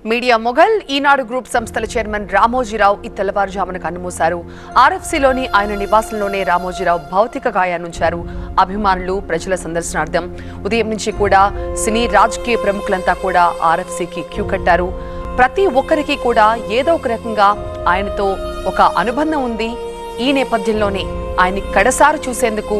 Media Mughal ఈనాడు group సంస్థల chairman Ramoji Rao ఈ తెల్లవారుజామున కన్నుమూశారు. ఆర్ఎఫ్సీలోని ఆయన నివాసంలోనే రామోజీరావు భౌతిక గాయాన్నుంచారు. అభిమానులు ప్రజల సందర్శనార్థం ఉదయం నుంచి కూడా సినీ రాజకీయ ప్రముఖులంతా కూడా ఆర్ఎఫ్సీకి క్యూ కట్టారు. ప్రతి ఒక్కరికి కూడా ఏదో ఒక రకంగా ఆయనతో ఒక అనుబంధం ఉంది. ఈ నేపథ్యంలోనే ఆయన్ని కడసారి చూసేందుకు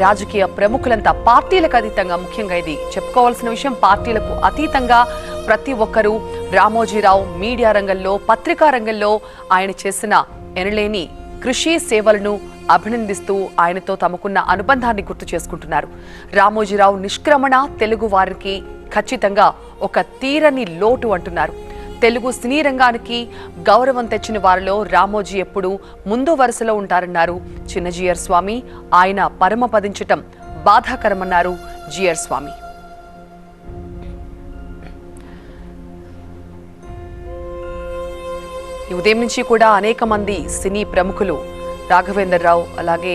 రాజకీయ ప్రముఖులంతా పార్టీలకు అతీతంగా, ముఖ్యంగా ఇది చెప్పుకోవాల్సిన విషయం, పార్టీలకు అతీతంగా ప్రతి ఒక్కరూ రామోజీరావు మీడియా రంగంలో, పత్రికా రంగంలో ఆయన చేసిన ఎనలేని కృషి సేవలను అభినందిస్తూ ఆయనతో తమకున్న అనుబంధాన్ని గుర్తు చేసుకుంటున్నారు. రామోజీరావు నిష్క్రమణ తెలుగు వారికి ఖచ్చితంగా ఒక తీరని లోటు అంటున్నారు. తెలుగు సినీ రంగానికి గౌరవం తెచ్చిన వారిలో రామోజీ ఎప్పుడు ముందు వరుసలో ఉంటారన్నారు చిన్న జిఆర్ స్వామి. ఆయన పరమపదించటం బాధాకరమన్నారు జిఆర్ స్వామి. ఈ ఉదయం నుంచి కూడా అనేక మంది సినీ ప్రముఖులు, రాఘవేందర్ రావు, అలాగే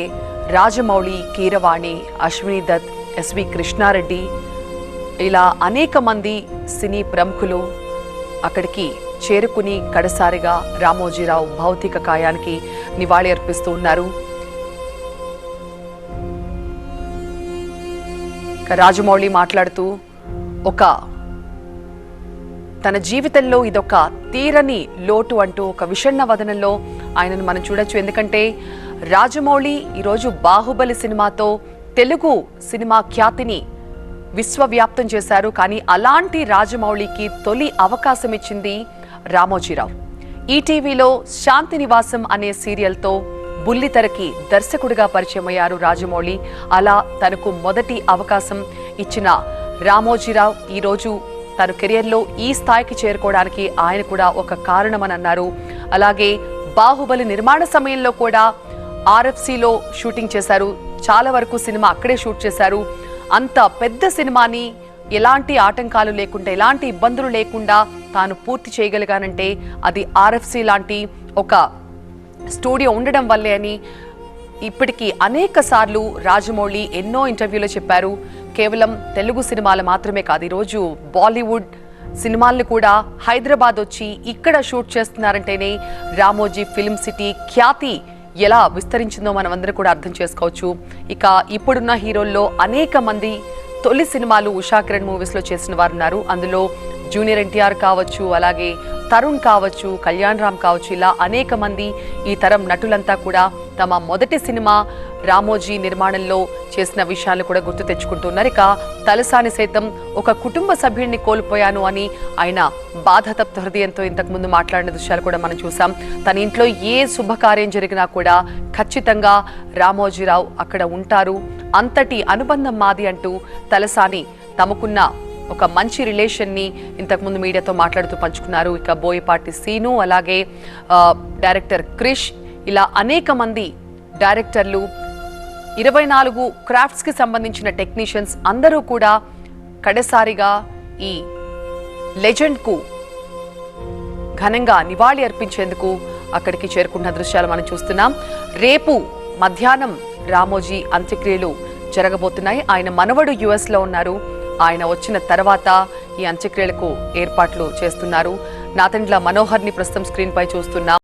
రాజమౌళి, కీరవాణి, అశ్విని దత్, ఎస్వి కృష్ణారెడ్డి, ఇలా అనేక మంది సినీ ప్రముఖులు అక్కడికి చేరుకుని కడసారిగా రామోజీరావు భౌతిక కాయానికి నివాళి అర్పిస్తూ ఉన్నారు. రాజమౌళి మాట్లాడుతూ తన జీవితంలో ఇదొక తీరని లోటు అంటూ ఒక విషణ్ణ వదనంలో ఆయనను మనం చూడొచ్చు. ఎందుకంటే రాజమౌళి ఈరోజు బాహుబలి సినిమాతో తెలుగు సినిమా ఖ్యాతిని విశ్వవ్యాప్తం చేశారు. కానీ అలాంటి రాజమౌళికి తొలి అవకాశం ఇచ్చింది రామోజీరావు. ఈటీవీలో శాంతి నివాసం అనే సీరియల్తో బుల్లితెరకి దర్శకుడిగా పరిచయం అయ్యారు రాజమౌళి. అలా తనకు మొదటి అవకాశం ఇచ్చిన రామోజీరావు ఈరోజు తన కెరియర్లో ఈ స్థాయికి చేరుకోవడానికి ఆయన కూడా ఒక కారణమని అన్నారు. అలాగే బాహుబలి నిర్మాణ సమయంలో కూడా ఆర్ఎఫ్సీలో షూటింగ్ చేశారు. చాలా వరకు సినిమా అక్కడే షూట్ చేశారు. అంత పెద్ద సినిమాని ఎలాంటి ఆటంకాలు లేకుండా, ఎలాంటి ఇబ్బందులు లేకుండా తాను పూర్తి చేయగలిగానంటే అది ఆర్ఎఫ్సీ లాంటి ఒక స్టూడియో ఉండడం వల్లే అని ఇప్పటికీ అనేక సార్లు రాజమౌళి ఎన్నో ఇంటర్వ్యూలో చెప్పారు. కేవలం తెలుగు సినిమాలు మాత్రమే కాదు, ఈరోజు బాలీవుడ్ సినిమాలను కూడా హైదరాబాద్ వచ్చి ఇక్కడ షూట్ చేస్తున్నారంటేనే రామోజీ ఫిల్మ్ సిటీ ఖ్యాతి ఎలా విస్తరించిందో మనం అందరూ కూడా అర్థం చేసుకోవచ్చు. ఇక ఇప్పుడున్న హీరోల్లో అనేక మంది తొలి సినిమాలు ఉషా కిరణ్ మూవీస్లో చేసిన వారు ఉన్నారు. అందులో జూనియర్ ఎన్టీఆర్ కావచ్చు, అలాగే తరుణ్ కావచ్చు, కళ్యాణ్ రామ్ కావచ్చు, ఇలా అనేక మంది ఈ తరం నటులంతా కూడా తమ మొదటి సినిమా రామోజీ నిర్మాణంలో చేసిన విషయాలు కూడా గుర్తు తెచ్చుకుంటున్నారు. ఇక తలసాని సైతం ఒక కుటుంబ సభ్యుడిని కోల్పోయాను అని ఆయన బాధాతప్త హృదయంతో ఇంతకుముందు మాట్లాడిన దృశ్యాలు కూడా మనం చూసాం. తన ఇంట్లో ఏ శుభకార్యం జరిగినా కూడా ఖచ్చితంగా రామోజీరావు అక్కడ ఉంటారు, అంతటి అనుబంధం మాది అంటూ తలసాని తమకున్న ఒక మంచి రిలేషన్ని ఇంతకుముందు మీడియాతో మాట్లాడుతూ పంచుకున్నారు. ఇక బోయపాటి సీను, అలాగే డైరెక్టర్ క్రిష్, ఇలా అనేక మంది డైరెక్టర్లు, 24 క్రాఫ్ట్స్కి సంబంధించిన టెక్నీషియన్స్ అందరూ కూడా కడసారిగా ఈ లెజెండ్కు ఘనంగా నివాళి అర్పించేందుకు అక్కడికి చేరుకున్న దృశ్యాలు మనం చూస్తున్నాం. రేపు మధ్యాహ్నం రామోజీ అంత్యక్రియలు జరగబోతున్నాయి. ఆయన మనవడు యుఎస్లో ఉన్నారు. ఆయన వచ్చిన తర్వాత ఈ అంత్యక్రియలకు ఏర్పాట్లు చేస్తున్నారు. నాతండ్ల మనోహర్ని ప్రస్తుతం స్క్రీన్ పై చూస్తున్నాం.